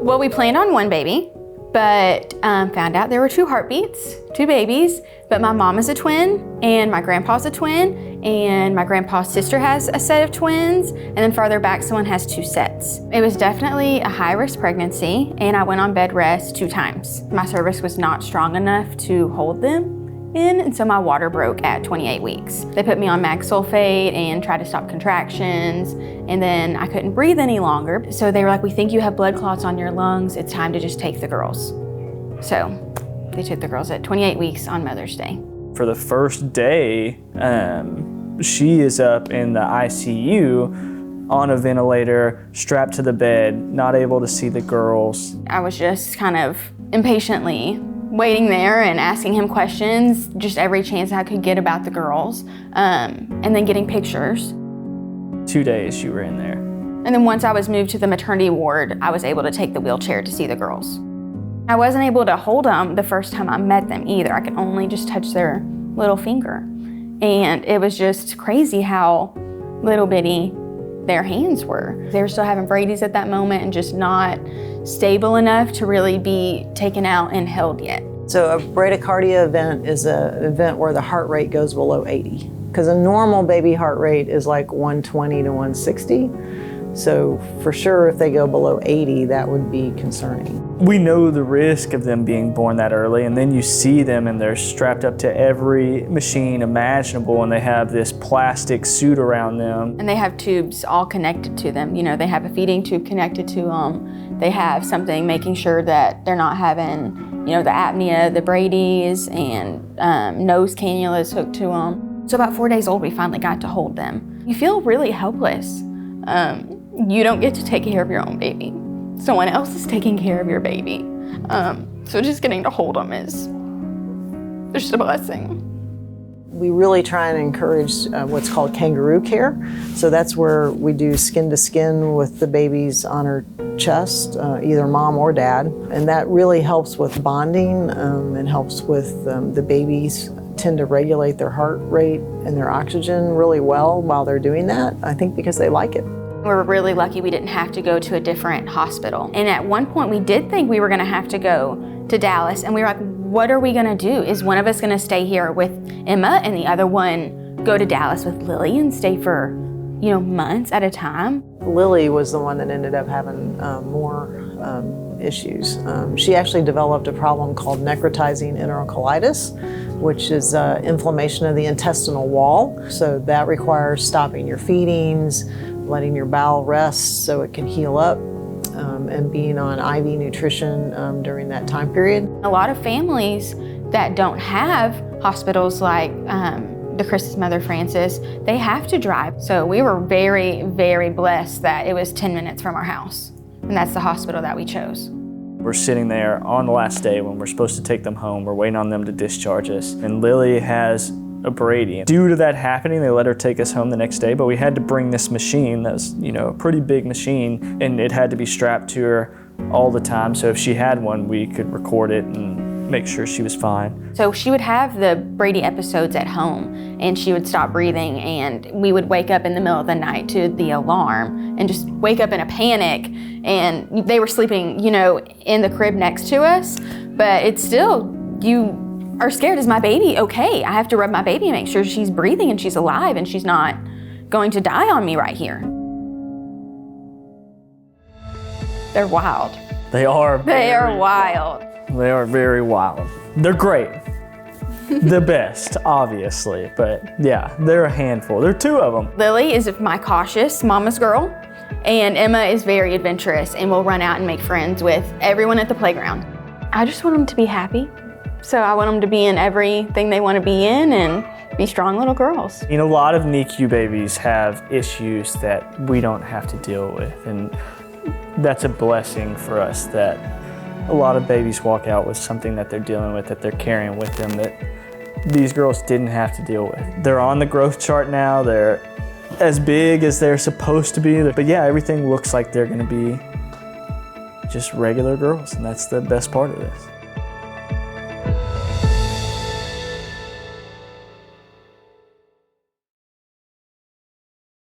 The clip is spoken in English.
Well, we planned on one baby, but found out there were 2 heartbeats, 2 babies, but my mom is a twin and my grandpa's a twin and my grandpa's sister has a set of twins, and then farther back someone has 2 sets. It was definitely a high-risk pregnancy and I went on bed rest 2 times. My cervix was not strong enough to hold them in, and so my water broke at 28 weeks. They put me on mag sulfate and tried to stop contractions, and then I couldn't breathe any longer. So they were like, we think you have blood clots on your lungs. It's time to just take the girls. So they took the girls at 28 weeks on Mother's Day. For the first day, she is up in the ICU on a ventilator, strapped to the bed, not able to see the girls. I was just kind of impatiently waiting there and asking him questions, just every chance I could get about the girls, and then getting pictures. 2 days you were in there. And then once I was moved to the maternity ward, I was able to take the wheelchair to see the girls. I wasn't able to hold them the first time I met them either. I could only just touch their little finger. And it was just crazy how little bitty their hands were. They were still having Brady's at that moment and just not stable enough to really be taken out and held yet. So a bradycardia event is an event where the heart rate goes below 80. Because a normal baby heart rate is like 120 to 160. So for sure, if they go below 80, that would be concerning. We know the risk of them being born that early, and then you see them and they're strapped up to every machine imaginable, and they have this plastic suit around them. And they have tubes all connected to them. You know, they have a feeding tube connected to them. They have something making sure that they're not having, you know, the apnea, the Brady's, and nose cannulas hooked to them. So about 4 days old, we finally got to hold them. You feel really helpless. You don't get to take care of your own baby. Someone else is taking care of your baby. So just getting to hold them is just a blessing. We really try and encourage what's called kangaroo care. So that's where we do skin to skin with the babies on her chest, either mom or dad. And that really helps with bonding and helps with the babies tend to regulate their heart rate and their oxygen really well while they're doing that, I think because they like it. We were really lucky we didn't have to go to a different hospital. And at one point we did think we were gonna have to go to Dallas, and we were like, what are we gonna do? Is one of us gonna stay here with Emma and the other one go to Dallas with Lily and stay for, you know, months at a time? Lily was the one that ended up having more issues. She actually developed a problem called necrotizing enterocolitis, which is inflammation of the intestinal wall. So that requires stopping your feedings, letting your bowel rest so it can heal up, and being on IV nutrition during that time period. A lot of families that don't have hospitals like the Chris's mother, Frances, they have to drive. So we were very, very blessed that it was 10 minutes from our house. And that's the hospital that we chose. We're sitting there on the last day when we're supposed to take them home. We're waiting on them to discharge us. And Lily has a Brady. Due to that happening, they let her take us home the next day, but we had to bring this machine that's, you know, a pretty big machine, and it had to be strapped to her all the time. So if she had one, we could record it and make sure she was fine. So she would have the Brady episodes at home, and she would stop breathing, and we would wake up in the middle of the night to the alarm and just wake up in a panic. And they were sleeping, you know, in the crib next to us, but it's still, you are scared. Is my baby okay? I have to rub my baby and make sure she's breathing and she's alive and she's not going to die on me right here. They're wild. They are. They are wild. They are very wild. They're great. The best, obviously, but yeah, they're a handful. There are 2 of them. Lily is my cautious mama's girl, and Emma is very adventurous and will run out and make friends with everyone at the playground. I just want them to be happy. So I want them to be in everything they want to be in and be strong little girls. You know, a lot of NICU babies have issues that we don't have to deal with, and that's a blessing for us that a lot of babies walk out with something that they're dealing with, that they're carrying with them, that these girls didn't have to deal with. They're on the growth chart now. They're as big as they're supposed to be. But yeah, everything looks like they're gonna be just regular girls, and that's the best part of this.